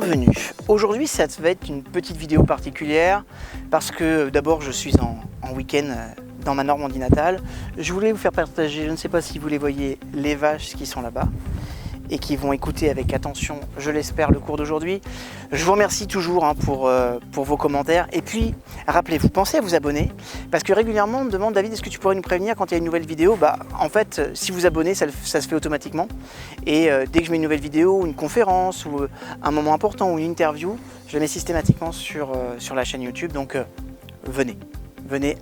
Bienvenue. Aujourd'hui, ça va être une petite vidéo particulière parce que d'abord, je suis en week-end dans ma Normandie natale. Je voulais vous faire partager, je ne sais pas si vous les voyez, les vaches qui sont là-bas et qui vont écouter avec attention, je l'espère, le cours d'aujourd'hui. Je vous remercie toujours pour vos commentaires. Et puis, rappelez-vous, pensez à vous abonner parce que régulièrement, on me demande, David, est-ce que tu pourrais nous prévenir quand il y a une nouvelle vidéo? En fait, si vous abonnez, ça se fait automatiquement. Et dès que je mets une nouvelle vidéo, une conférence ou un moment important ou une interview, je la mets systématiquement sur la chaîne YouTube. Donc, venez,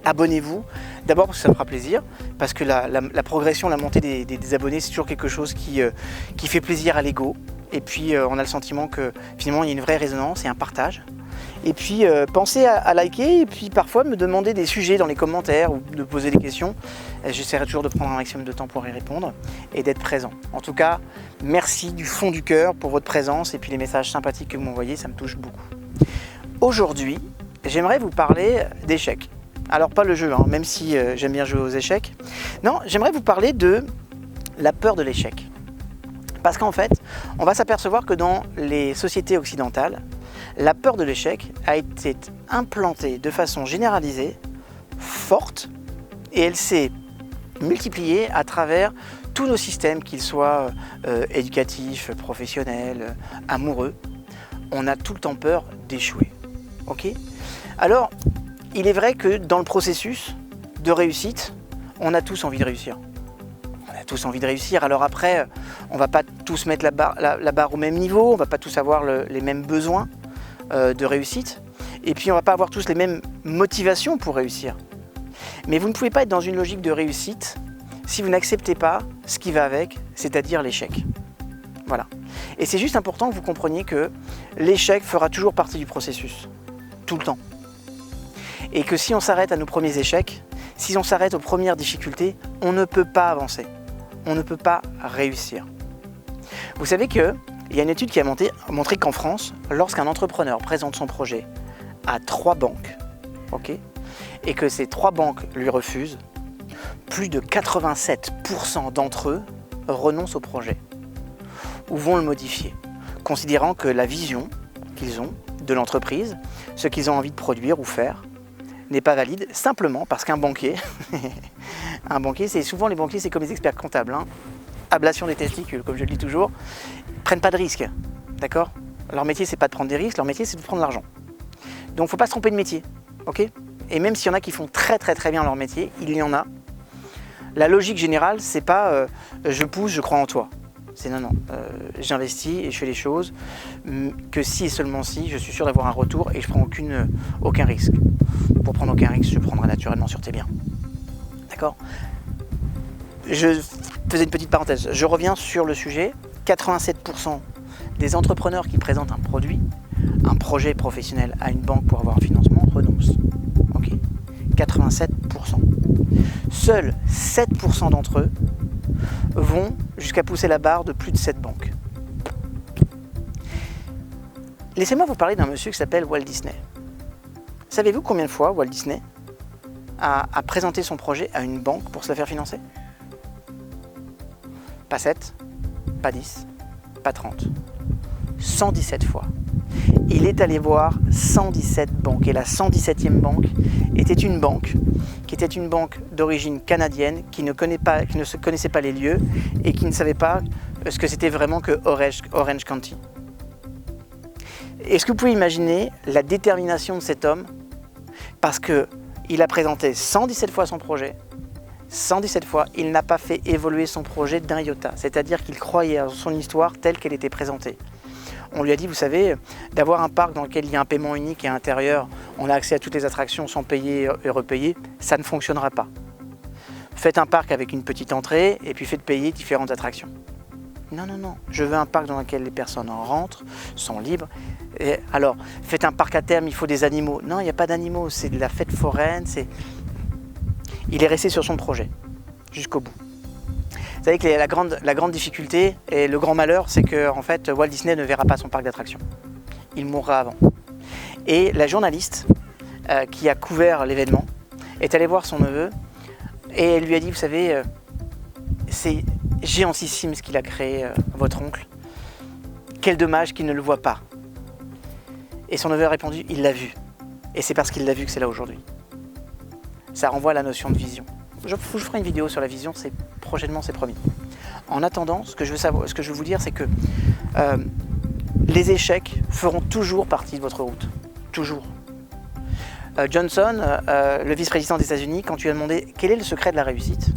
abonnez-vous. D'abord parce que ça me fera plaisir, parce que la progression, la montée des abonnés, c'est toujours quelque chose qui fait plaisir à l'ego. Et puis on a le sentiment que finalement il y a une vraie résonance et un partage. Et puis pensez à liker et puis parfois me demander des sujets dans les commentaires ou de poser des questions. J'essaierai toujours de prendre un maximum de temps pour y répondre et d'être présent. En tout cas, merci du fond du cœur pour votre présence et puis les messages sympathiques que vous m'envoyez, ça me touche beaucoup. Aujourd'hui, j'aimerais vous parler d'échecs. Alors pas le jeu, hein, même si j'aime bien jouer aux échecs. Non, j'aimerais vous parler de la peur de l'échec. Parce qu'en fait, on va s'apercevoir que dans les sociétés occidentales, la peur de l'échec a été implantée de façon généralisée, forte, et elle s'est multipliée à travers tous nos systèmes, qu'ils soient éducatifs, professionnels, amoureux. On a tout le temps peur d'échouer. Ok ? Alors, il est vrai que dans le processus de réussite, on a tous envie de réussir. On a tous envie de réussir. Alors après, on ne va pas tous mettre la barre au même niveau, on ne va pas tous avoir les mêmes besoins de réussite. Et puis on ne va pas avoir tous les mêmes motivations pour réussir. Mais vous ne pouvez pas être dans une logique de réussite si vous n'acceptez pas ce qui va avec, c'est-à-dire l'échec. Voilà. Et c'est juste important que vous compreniez que l'échec fera toujours partie du processus. Tout le temps. Et que si on s'arrête à nos premiers échecs, si on s'arrête aux premières difficultés, on ne peut pas avancer, on ne peut pas réussir. Vous savez qu'il y a une étude qui a montré qu'en France, lorsqu'un entrepreneur présente son projet à 3 banques, et que ces 3 banques lui refusent, plus de 87% d'entre eux renoncent au projet ou vont le modifier, considérant que la vision qu'ils ont de l'entreprise, ce qu'ils ont envie de produire ou faire, n'est pas valide, simplement parce qu'un banquier, c'est souvent les banquiers, c'est comme les experts comptables, hein, ablation des testicules, comme je le dis toujours, ils prennent pas de risques, d'accord? Leur métier, c'est pas de prendre des risques, leur métier, c'est de prendre de l'argent. Donc, faut pas se tromper de métier, ok? Et même s'il y en a qui font très bien leur métier, il y en a. La logique générale, c'est pas je pousse, je crois en toi. C'est non, j'investis et je fais les choses que si et seulement si je suis sûr d'avoir un retour et je prends aucun risque. Pour prendre aucun risque, je prendrai naturellement sur tes biens. D'accord ? Je faisais une petite parenthèse. Je reviens sur le sujet. 87% des entrepreneurs qui présentent un projet professionnel à une banque pour avoir un financement renoncent. Ok ? 87%. Seuls 7% d'entre eux vont jusqu'à pousser la barre de plus de 7 banques. Laissez-moi vous parler d'un monsieur qui s'appelle Walt Disney. Savez-vous combien de fois Walt Disney a présenté son projet à une banque pour se la faire financer? Pas 7, pas 10, pas 30. 117 fois. Il est allé voir 117 banques. Et la 117e banque était une banque d'origine canadienne qui ne se connaissait pas les lieux et qui ne savait pas ce que c'était vraiment que Orange County. Est-ce que vous pouvez imaginer la détermination de cet homme? Parce qu'il a présenté 117 fois son projet, 117 fois, il n'a pas fait évoluer son projet d'un iota. C'est-à-dire qu'il croyait à son histoire telle qu'elle était présentée. On lui a dit, vous savez, d'avoir un parc dans lequel il y a un paiement unique et à l'intérieur, on a accès à toutes les attractions sans payer et repayer, ça ne fonctionnera pas. Faites un parc avec une petite entrée et puis faites payer différentes attractions. Non, je veux un parc dans lequel les personnes rentrent, sont libres. Et alors, faites un parc à terme, il faut des animaux. Non, il n'y a pas d'animaux, c'est de la fête foraine. Il est resté sur son projet, jusqu'au bout. Vous savez que la grande difficulté et le grand malheur, c'est que en fait, Walt Disney ne verra pas son parc d'attractions. Il mourra avant. Et la journaliste qui a couvert l'événement est allée voir son neveu et elle lui a dit, vous savez, c'est géantissime ce qu'il a créé, votre oncle. Quel dommage qu'il ne le voit pas. Et son neveu a répondu, il l'a vu. Et c'est parce qu'il l'a vu que c'est là aujourd'hui. Ça renvoie à la notion de vision. Je ferai une vidéo sur la vision, prochainement, c'est promis. En attendant, ce que je veux vous dire, c'est que les échecs feront toujours partie de votre route. Toujours. Johnson, le vice-président des États-Unis, quand tu lui as demandé quel est le secret de la réussite,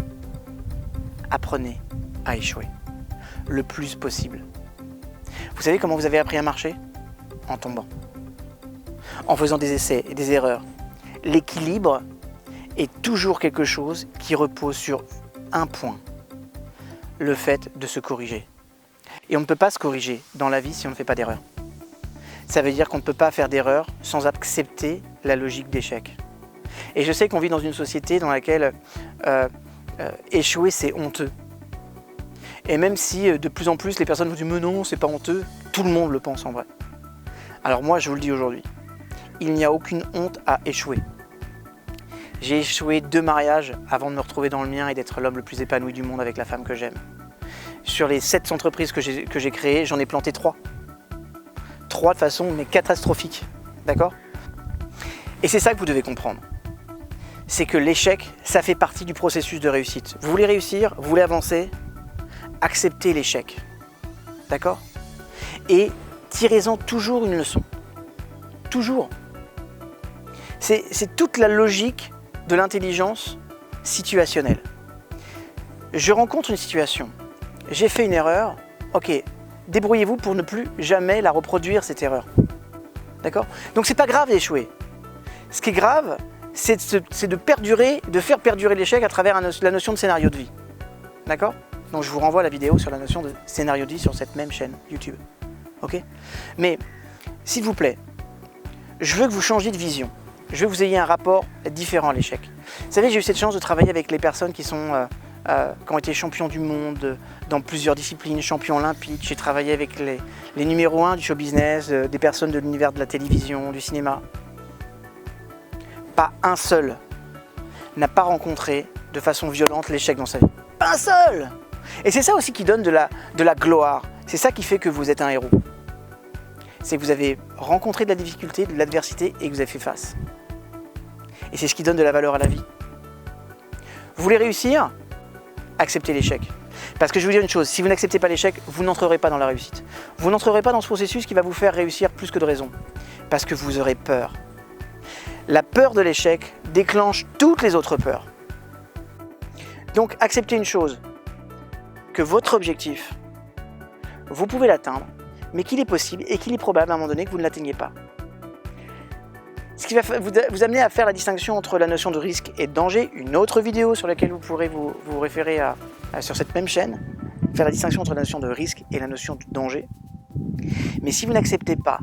apprenez à échouer le plus possible. Vous savez comment vous avez appris à marcher? En tombant. En faisant des essais et des erreurs. L'équilibre est toujours quelque chose qui repose sur un point. Le fait de se corriger. Et on ne peut pas se corriger dans la vie si on ne fait pas d'erreur. Ça veut dire qu'on ne peut pas faire d'erreur sans accepter la logique d'échec. Et je sais qu'on vit dans une société dans laquelle échouer c'est honteux. Et même si de plus en plus les personnes vous disent « mais non, c'est pas honteux », tout le monde le pense en vrai. Alors moi je vous le dis aujourd'hui, il n'y a aucune honte à échouer. J'ai échoué 2 mariages avant de me retrouver dans le mien et d'être l'homme le plus épanoui du monde avec la femme que j'aime. Sur les 7 entreprises que j'ai créées, j'en ai planté 3. 3 de façon mais catastrophique, d'accord? Et c'est ça que vous devez comprendre. C'est que l'échec, ça fait partie du processus de réussite. Vous voulez réussir, vous voulez avancer, acceptez l'échec, d'accord? Et tirez-en toujours une leçon. Toujours. C'est toute la logique de l'intelligence situationnelle. Je rencontre une situation, j'ai fait une erreur, ok, débrouillez-vous pour ne plus jamais la reproduire cette erreur. D'accord? Donc c'est pas grave d'échouer. Ce qui est grave, c'est de faire perdurer l'échec à travers la notion de scénario de vie. D'accord? Donc je vous renvoie à la vidéo sur la notion de scénario de vie sur cette même chaîne YouTube. Ok? Mais, s'il vous plaît, je veux que vous changiez de vision. Je veux que vous ayez un rapport différent à l'échec. Vous savez, j'ai eu cette chance de travailler avec les personnes qui ont été champions du monde dans plusieurs disciplines, champions olympiques. J'ai travaillé avec les numéros 1 du show business, des personnes de l'univers de la télévision, du cinéma. Pas un seul n'a pas rencontré de façon violente l'échec dans sa vie. Pas un seul! Et c'est ça aussi qui donne de la gloire. C'est ça qui fait que vous êtes un héros. C'est que vous avez rencontré de la difficulté, de l'adversité et que vous avez fait face. Et c'est ce qui donne de la valeur à la vie. Vous voulez réussir? Acceptez l'échec. Parce que je vais vous dire une chose, si vous n'acceptez pas l'échec, vous n'entrerez pas dans la réussite. Vous n'entrerez pas dans ce processus qui va vous faire réussir plus que de raison. Parce que vous aurez peur. La peur de l'échec déclenche toutes les autres peurs. Donc acceptez une chose, que votre objectif, vous pouvez l'atteindre, mais qu'il est possible et qu'il est probable à un moment donné que vous ne l'atteigniez pas. Ce qui va vous amener à faire la distinction entre la notion de risque et de danger, une autre vidéo sur laquelle vous pourrez vous référer sur cette même chaîne, faire la distinction entre la notion de risque et la notion de danger. Mais si vous n'acceptez pas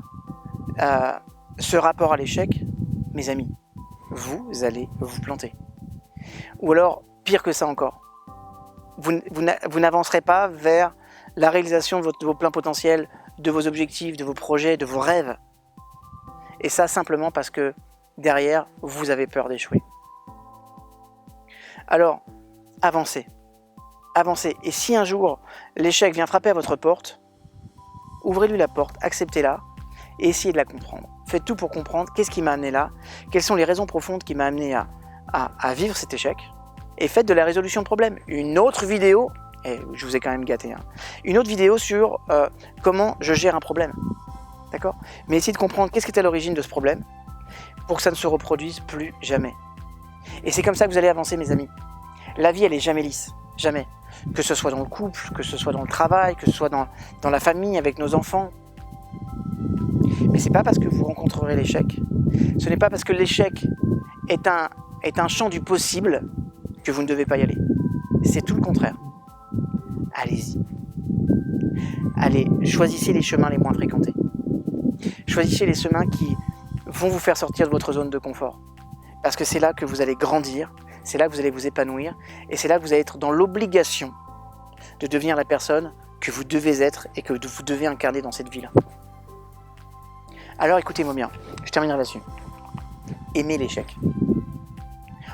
ce rapport à l'échec, mes amis, vous allez vous planter. Ou alors, pire que ça encore, vous n'avancerez pas vers la réalisation de vos pleins potentiels, de vos objectifs, de vos projets, de vos rêves. Et ça simplement parce que derrière, vous avez peur d'échouer. Alors, avancez. Avancez. Et si un jour, l'échec vient frapper à votre porte, ouvrez-lui la porte, acceptez-la et essayez de la comprendre. Faites tout pour comprendre qu'est-ce qui m'a amené là, quelles sont les raisons profondes qui m'ont amené à vivre cet échec, et faites de la résolution de problème. Une autre vidéo, et je vous ai quand même gâté, une autre vidéo sur comment je gère un problème. D'accord? Mais essayez de comprendre qu'est-ce qui est à l'origine de ce problème pour que ça ne se reproduise plus jamais. Et c'est comme ça que vous allez avancer, mes amis. La vie, elle est jamais lisse. Jamais. Que ce soit dans le couple, que ce soit dans le travail, que ce soit dans la famille, avec nos enfants. Mais c'est pas parce que vous rencontrerez l'échec, ce n'est pas parce que l'échec est un champ du possible que vous ne devez pas y aller. C'est tout le contraire. Allez-y. Allez, choisissez les chemins les moins fréquentés. Choisissez les chemins qui vont vous faire sortir de votre zone de confort. Parce que c'est là que vous allez grandir, c'est là que vous allez vous épanouir, et c'est là que vous allez être dans l'obligation de devenir la personne que vous devez être et que vous devez incarner dans cette vie-là. Alors écoutez-moi bien, je terminerai là-dessus. Aimez l'échec.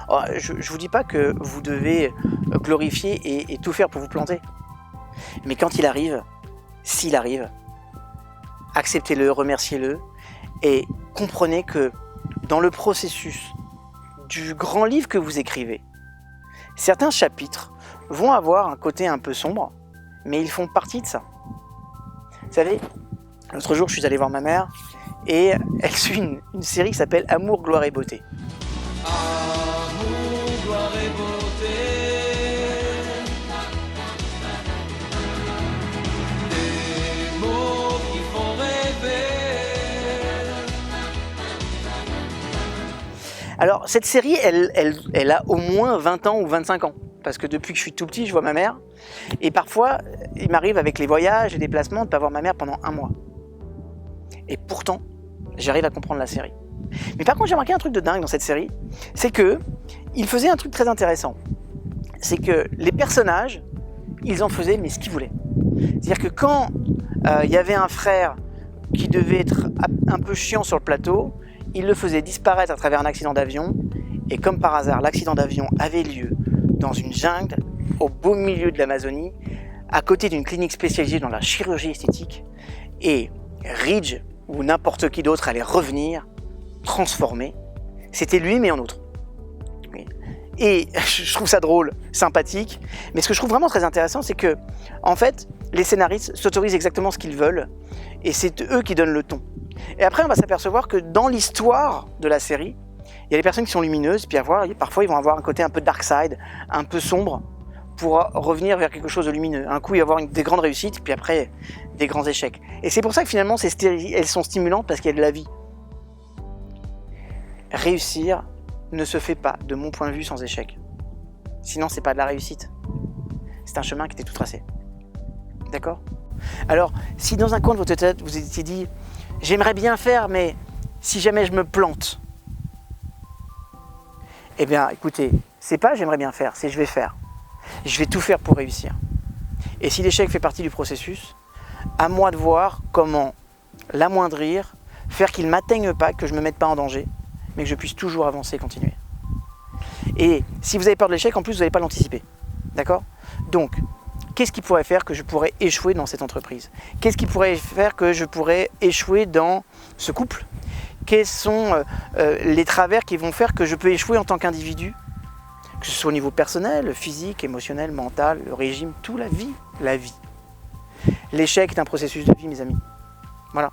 Oh, je ne vous dis pas que vous devez glorifier et tout faire pour vous planter. Mais quand il arrive, s'il arrive, acceptez-le, remerciez-le et comprenez que dans le processus du grand livre que vous écrivez, certains chapitres vont avoir un côté un peu sombre, mais ils font partie de ça. Vous savez, l'autre jour, je suis allé voir ma mère et elle suit une série qui s'appelle Amour, gloire et beauté. Amour, gloire et beauté. Des mots qui font rêver. Alors, cette série, elle a au moins 20 ans ou 25 ans. Parce que depuis que je suis tout petit, je vois ma mère. Et parfois, il m'arrive avec les voyages et déplacements de ne pas voir ma mère pendant un mois. Et pourtant, j'arrive à comprendre la série. Mais par contre, j'ai remarqué un truc de dingue dans cette série. C'est que il faisait un truc très intéressant. C'est que les personnages, ils en faisaient mais ce qu'ils voulaient. C'est-à-dire que quand il y avait un frère qui devait être un peu chiant sur le plateau, il le faisait disparaître à travers un accident d'avion. Et comme par hasard, l'accident d'avion avait lieu dans une jungle, au beau milieu de l'Amazonie, à côté d'une clinique spécialisée dans la chirurgie esthétique, et Ridge, ou n'importe qui d'autre, allait revenir, transformé. C'était lui, mais en autre. Oui. Et je trouve ça drôle, sympathique, mais ce que je trouve vraiment très intéressant, c'est que, en fait, les scénaristes s'autorisent exactement ce qu'ils veulent, et c'est eux qui donnent le ton. Et après, on va s'apercevoir que dans l'histoire de la série, il y a des personnes qui sont lumineuses, puis parfois ils vont avoir un côté un peu dark side, un peu sombre, pour revenir vers quelque chose de lumineux. Un coup, il va y avoir des grandes réussites, puis après, des grands échecs. Et c'est pour ça que finalement, elles sont stimulantes, parce qu'il y a de la vie. Réussir ne se fait pas, de mon point de vue, sans échec. Sinon, c'est pas de la réussite. C'est un chemin qui était tout tracé. D'accord ? Alors, si dans un coin de votre tête, vous étiez dit « J'aimerais bien faire, mais si jamais je me plante », eh bien, écoutez, c'est pas « j'aimerais bien faire », c'est « je vais faire ». Je vais tout faire pour réussir. Et si l'échec fait partie du processus, à moi de voir comment l'amoindrir, faire qu'il ne m'atteigne pas, que je ne me mette pas en danger, mais que je puisse toujours avancer et continuer. Et si vous avez peur de l'échec, en plus, vous n'allez pas l'anticiper. D'accord ? Donc, qu'est-ce qui pourrait faire que je pourrais échouer dans cette entreprise ? Qu'est-ce qui pourrait faire que je pourrais échouer dans ce couple ? Quels sont les travers qui vont faire que je peux échouer en tant qu'individu ? Que ce soit au niveau personnel, physique, émotionnel, mental, le régime, tout, la vie. La vie. L'échec est un processus de vie, mes amis. Voilà.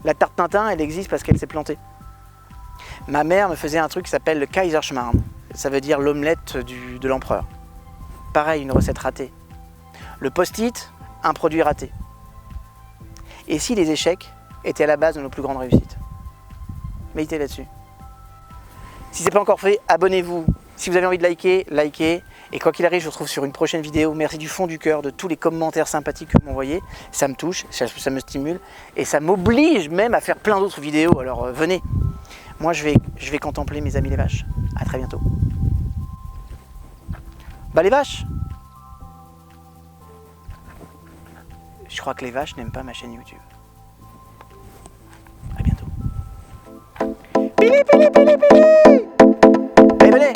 La tarte Tintin, elle existe parce qu'elle s'est plantée. Ma mère me faisait un truc qui s'appelle le Kaiserschmarrn. Ça veut dire l'omelette de l'empereur. Pareil, une recette ratée. Le post-it, un produit raté. Et si les échecs étaient à la base de nos plus grandes réussites ? Méditez là-dessus. Si ce n'est pas encore fait, abonnez-vous. Si vous avez envie de liker, likez. Et quoi qu'il arrive, je vous retrouve sur une prochaine vidéo. Merci du fond du cœur de tous les commentaires sympathiques que vous m'envoyez. Ça me touche, ça me stimule. Et ça m'oblige même à faire plein d'autres vidéos. Alors venez. Moi, je vais contempler mes amis les vaches. À très bientôt. Bah les vaches! Je crois que les vaches n'aiment pas ma chaîne YouTube. À bientôt. Pili, pili, pili, pili! Allez, venez!